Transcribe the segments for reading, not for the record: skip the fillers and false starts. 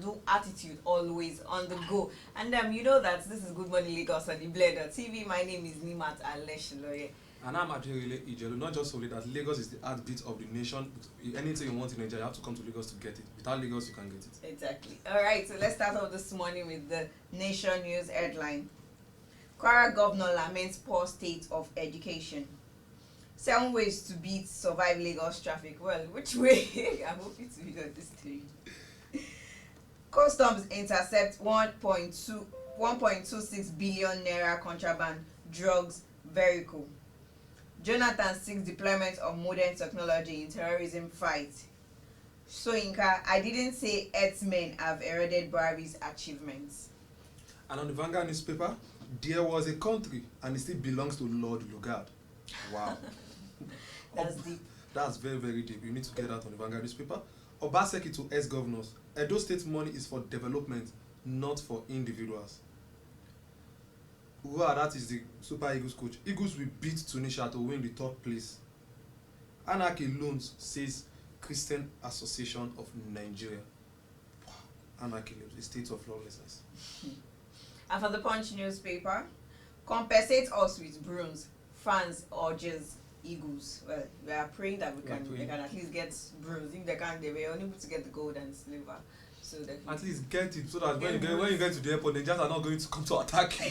can-do attitude, always on the go. And you know that this is Good Morning Lagos on the Blender TV. My name is Nimat Aleshloye. And I'm actually Ijelu, not just only that Lagos is the heartbeat of the nation. Anything you want in Nigeria, you have to come to Lagos to get it. Without Lagos, you can get it. Exactly. All right, so let's start off this morning with the Nation News headline. Kwara governor laments poor state of education. 7 ways to beat survive Lagos traffic. Well, which way? I'm hoping to be on this thing. Customs intercept 1.26 billion naira contraband drugs vehicle. Jonathan seeks deployment of modern technology in terrorism fight. Soyinka, I didn't say herdsmen have eroded Buhari's achievements. And on the Vanguard newspaper, there was a country and it still belongs to Lord Lugard. Wow. That's deep. That's very, very deep. You need to get that on the Vanguard newspaper. Obaseki to ex-governors. Edo State money is for development, not for individuals. Wow, that is the Super Eagles coach. Eagles will beat Tunisia to win the third place. Anarchy Loans says Christian Association of Nigeria. Wow. Anarchy Loans, the state of lawlessness. And for the Punch newspaper, compensate us with bronze. France urges Eagles. Well, we are praying that they can at least get bronze. If they can't, they were unable to get the gold and silver. So they at least get it so that when you get to the airport, they just are not going to come to attack you.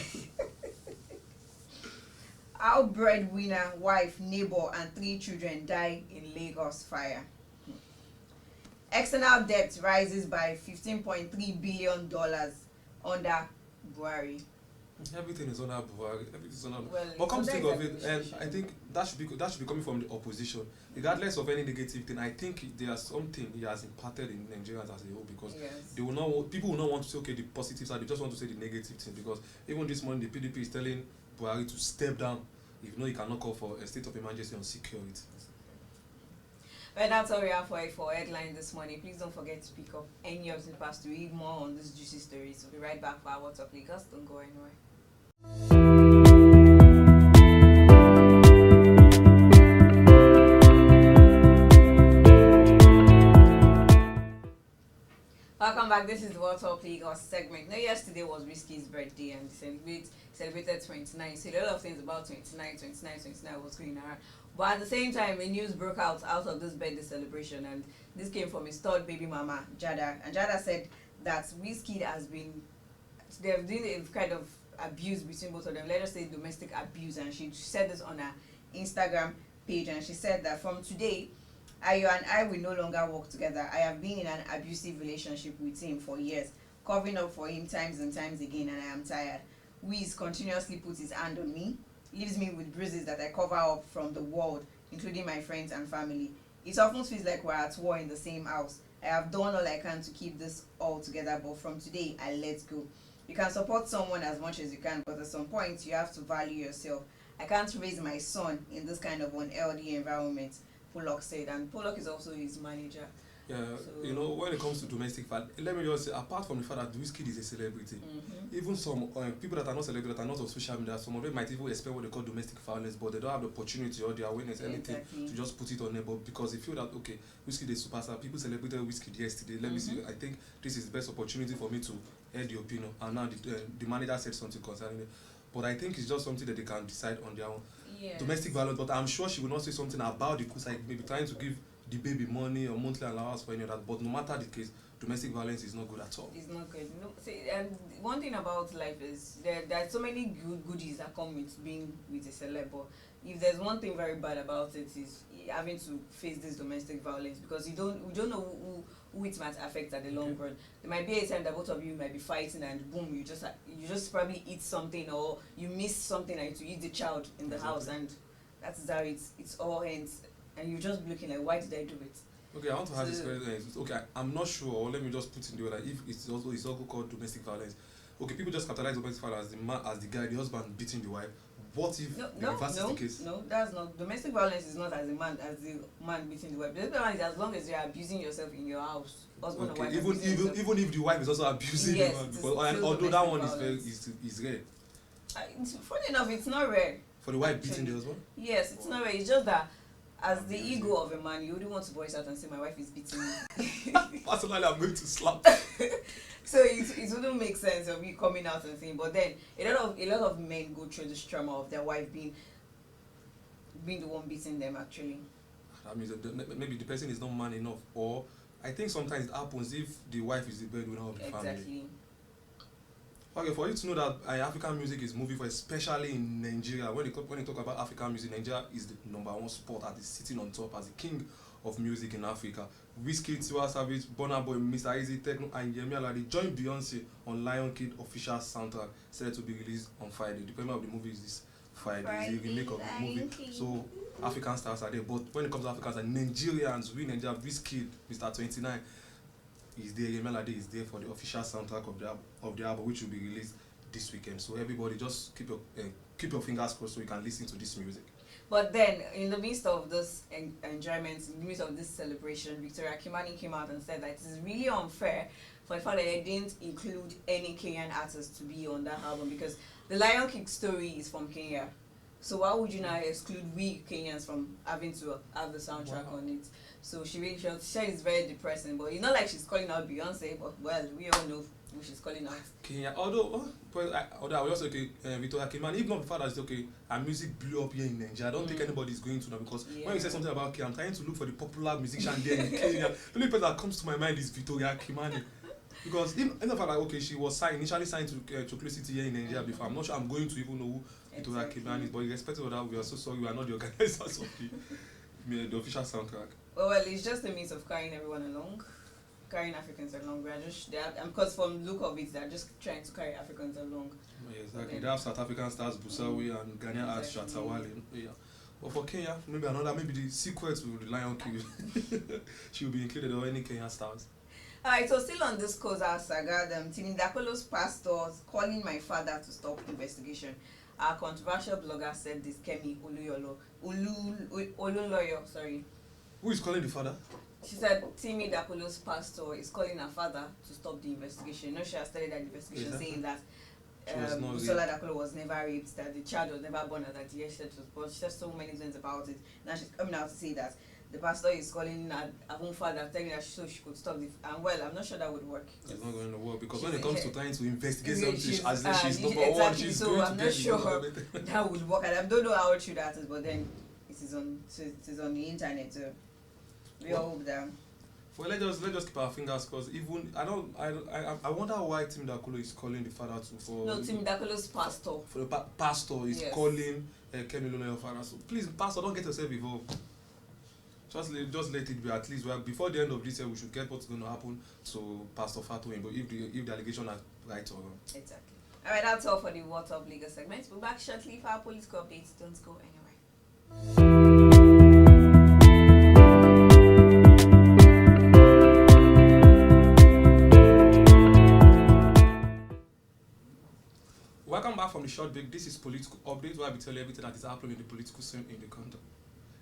Our breadwinner, wife, neighbor, and 3 children die in Lagos fire. External debt rises by $15.3 billion under Buhari. Everything is under Buhari. Everything is under. Well, but come to think of it, and I think that should be coming from the opposition, regardless of any negative thing. I think there is something he has imparted in Nigerians as a whole, because they will not. People will not want to say okay the positive side. They just want to say the negative thing, because even this morning the PDP is telling Buhari to step down. If you know he cannot call for a state of emergency on security. Well, that's all we have for headline this morning. Please don't forget to pick up any of the past to read more on this juicy story. So we'll be right back for our What's Up Lagos. Don't go anywhere. Welcome back. This is the What's Up Lagos segment. Now, yesterday was Whiskey's birthday and celebrated 29. So a lot of things about 29 was going around. But at the same time, a news broke out of this birthday celebration, and this came from his third baby mama, Jada. And Jada said that Whiskey they've done a kind of abuse between both of them. Let us say domestic abuse, and she said this on her Instagram page, and she said that from today, Ayo and I will no longer work together. I have been in an abusive relationship with him for years, covering up for him times and times again, and I am tired. Wiz continuously puts his hand on me, leaves me with bruises that I cover up from the world, including my friends and family. It often feels like we're at war in the same house. I have done all I can to keep this all together, but from today, I let go. You can support someone as much as you can, but at some point, you have to value yourself. I can't raise my son in this kind of unhealthy environment, Pollock said. And Pollock is also his manager. Yeah, so, you know, when it comes to domestic violence, let me just say, apart from the fact that Whiskey is a celebrity, even some people that are not celebrities, that are not on social media, some of them might even expect what they call domestic violence, but they don't have the opportunity or the awareness, anything, to just put it on there. But because they feel that, okay, Whiskey is superstar, people celebrated Whiskey yesterday, let me see, I think this is the best opportunity for me to air the opinion. And now the manager said something concerning it. But I think it's just something that they can decide on their own. Yes. Domestic violence, but I'm sure she will not say something about the cause, like maybe trying to give the baby money or monthly allowance for any of that. But no matter the case, domestic violence is not good at all. It's not good. No, see, one thing about life is there are so many goodies that come with being with a celeb. But if there's one thing very bad about it, is having to face this domestic violence, because we don't know who it might affect at the long run. There might be a time that both of you might be fighting, and boom, you just probably eat something, or you miss something, and you eat the child in the house, and that's how it's all ends. And you're just looking like, why did I do it? Okay, I want to have this question. Okay, I'm not sure, or let me just put in the way that if it's also called domestic violence. Okay, people just capitalize domestic violence as the guy, the husband beating the wife. What if the reverse is the case? No, that's not. Domestic violence is not as the man beating the wife. Domestic violence is as long as you're abusing yourself in your house. Husband or wife. Even if the wife is also abusing the man, because although that one is rare. Funny enough, it's not rare. For the wife beating the husband? Yes, it's not rare. It's just that as the ego of a man, you wouldn't want to voice out and say, my wife is beating me. Personally, I'm going to slap. even make sense of you coming out and saying. But then a lot of men go through this trauma of their wife being the one beating them actually. That means that maybe the person is not man enough, or I think sometimes it happens if the wife is the breadwinner of the family. Exactly. Okay, for you to know that African music is moving for, especially in Nigeria, when you talk about African music, Nigeria is the #1 spot that is sitting on top as the king of music in Africa. Wizkid, Tiwa Savage, Burna Boy, Mr. Easy, Tekno, and Yemi Alade joined Beyonce on Lion King official soundtrack, said to be released on Friday. The premiere of the movie is this Friday. It's a remake of the movie. So African stars are there, but when it comes to Africans and Nigerians, we Nigeria, Wizkid, Mr. 29 is there, Yemi Alade is there for the official soundtrack of the album, which will be released this weekend. So everybody just keep your fingers crossed so you can listen to this music. But then, in the midst of this enjoyment, in the midst of this celebration, Victoria Kimani came out and said that it is really unfair for the fact that they didn't include any Kenyan artists to be on that album, because the Lion King story is from Kenya. So why would you now exclude we Kenyans from having to have the soundtrack on it? So she said it's very depressing, but it's not like she's calling out Beyonce, but well, we all know who she's calling out. Kenya, although I will also okay, Victoria Kimani, even before that, okay, her music blew up here in Nigeria. I don't think anybody is going to know, because when you say something about Kenya, I'm trying to look for the popular musician there in Kenya. The only person that comes to my mind is Victoria Kimani. Because even the fact that okay, she was initially signed to Chocolate City here in Nigeria before, I'm not sure I'm going to even know who Victoria Kimani is, but irrespective of that, we are so sorry we are not the organizers of the official soundtrack. Well, it's just a means of carrying everyone along, carrying Africans along. We are just there, and because from the look of it, they're just trying to carry Africans along. Yeah, exactly. They have South African stars Busawi and Ghanaian artist Shatawale. Yeah. But for Kenya, maybe the sequel to the Lion King, she will be included, or any Kenyan stars. Alright, so still on this Koza saga, Timi Dakolo's pastors calling my father to stop investigation. Our controversial blogger said this, Kemi Olunloyo, sorry. Who is calling the father? She said Timi Dakolo's pastor is calling her father to stop the investigation. She has started that investigation saying that Busola Dakolo was never raped, that the child was never born, and that yes, but she said so many things about it. Now she's coming out to say that the pastor is calling her own father, telling her so she could stop it. And well, I'm not sure that would work. It's not going to work, because when it comes to trying to investigate something, she's number exactly, one. She's so going I'm to not sure that would work. And I don't know how true that is, but then it is on the internet. So we all hope that. Well, let's just keep our fingers crossed. Even I wonder why Timi Dakolo is calling the father Timi Dakolo's pastor. For the pastor is calling Kemi Olunloyo father. So please, pastor, don't get yourself involved. Just let it be. At least before the end of this year, we should get what's going to happen to Pastor Fatoyin, but if the allegation are right or wrong. Exactly. All right, that's all for the What Up Legal segment. We'll be back shortly for our political updates. Don't go anywhere. Welcome back from the short break. This is Political Update, where I will tell you everything that is happening in the political scene in the country.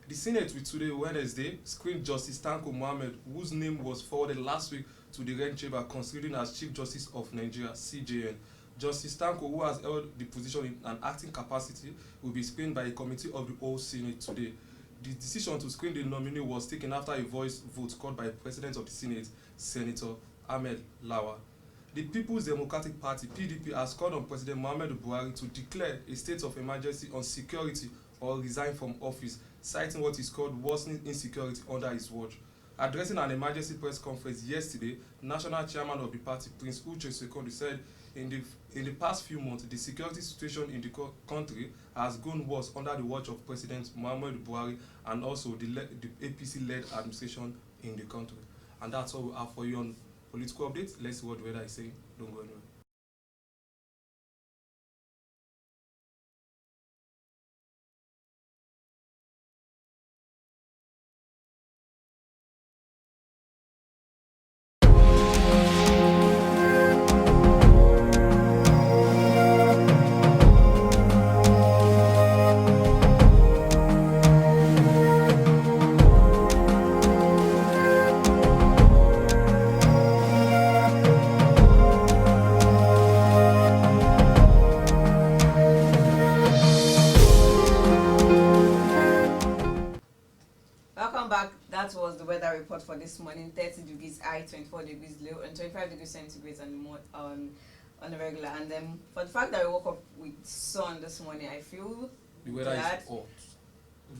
The Senate will today, Wednesday, screened Justice Tanko Mohammed, whose name was forwarded last week to the Red Chamber, considering as Chief Justice of Nigeria, CJN. Justice Tanko, who has held the position in an acting capacity, will be screened by a committee of the whole Senate today. The decision to screen the nominee was taken after a voice vote called by the President of the Senate, Senator Ahmed Lawa. The People's Democratic Party, PDP, has called on President Muhammadu Buhari to declare a state of emergency on security or resign from office, citing what is called worsening insecurity under his watch. Addressing an emergency press conference yesterday, National Chairman of the party, Prince Uche Sekondi, said in the past few months, the security situation in the country has grown worse under the watch of President Muhammadu Buhari and also the APC-led administration in the country. And that's all we have for you on Political Updates. Let's see what the weather is saying. Don't go anywhere. That was the weather report for this morning. 30 degrees high, 24 degrees low, and 25 degrees centigrade on on the regular. And for the fact that I woke up with sun this morning, I feel The weather glad. is hot.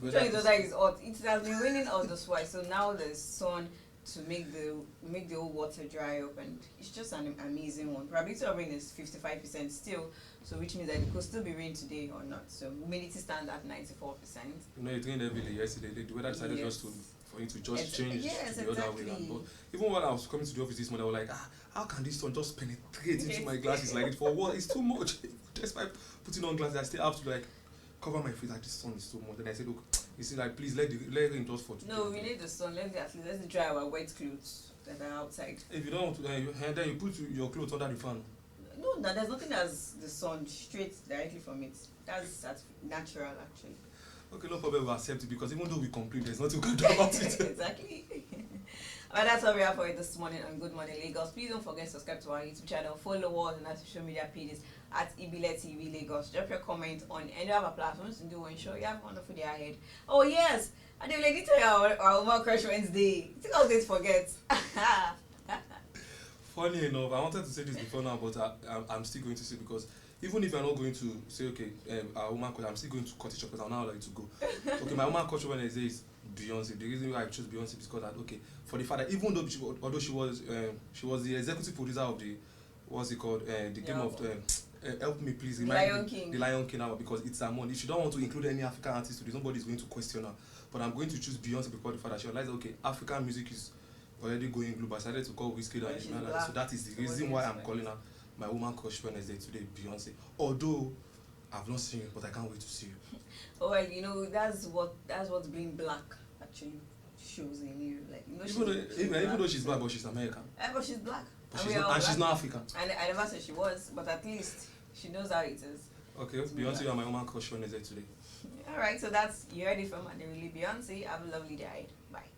The weather is hot. It has been raining all this while, so now there's sun to make the whole water dry up, and it's just an amazing one. Probability of rain is 55% still, so which means that it could still be rain today or not. So humidity stands at 94%. You know, it rained every day yesterday. The weather decided just to for it to just change to the other way around. But even when I was coming to the office this morning, I was like, how can this sun just penetrate into my glasses like it? For what? It's too much. Despite putting on glasses, I still have to like cover my face. Like, this sun is too much. And I said, look, you see, like, please let rain just for today. No, we need the sun. Let's dry our wet clothes that are outside. If you don't want to, then you put your clothes under the fan. No, there's nothing as the sun straight directly from it. That's natural, actually. Okay, no problem, we accept it, because even though we complain, there's nothing we can do about it. Exactly. But that's all we have for you this morning on Good Morning Lagos. Please don't forget to subscribe to our YouTube channel, follow us on our social media pages at Ibile TV Lagos. Drop your comment on any of our platforms and do one show. You have a wonderful day ahead. Oh yes, and then like tell you our Woman Crush Wednesday. I think I always forget. Funny enough, I wanted to say this before now, but I'm still going to say, because even if I'm not going to say, okay, our woman crush, I'm still going to cut it short because I'm now like to go. Okay, my woman crush Wednesday is Beyonce. The reason why I chose Beyonce is because that, okay, for the fact that even though she was the executive producer of the, what's it called, the game of help me please remind me, the Lion King now, because it's her money. If she don't want to include any African artist, nobody's going to question her. But I'm going to choose Beyonce because the fact that she realized, okay, African music is already going global. I decided to call Whiskey and so that is the reason why I'm calling her my woman crush Wednesday today, Beyonce. Although I've not seen you, but I can't wait to see you. Oh well, you know, that's what being black actually shows in you. Like, you know, even though she's black, but she's American. But she's black. But she's not African. And I never said she was, but at least she knows how it is. Okay, Beyonce, you are my woman crush Wednesday today. Alright, so that's you heard it from Adelili Beyonce. Have a lovely day. Bye.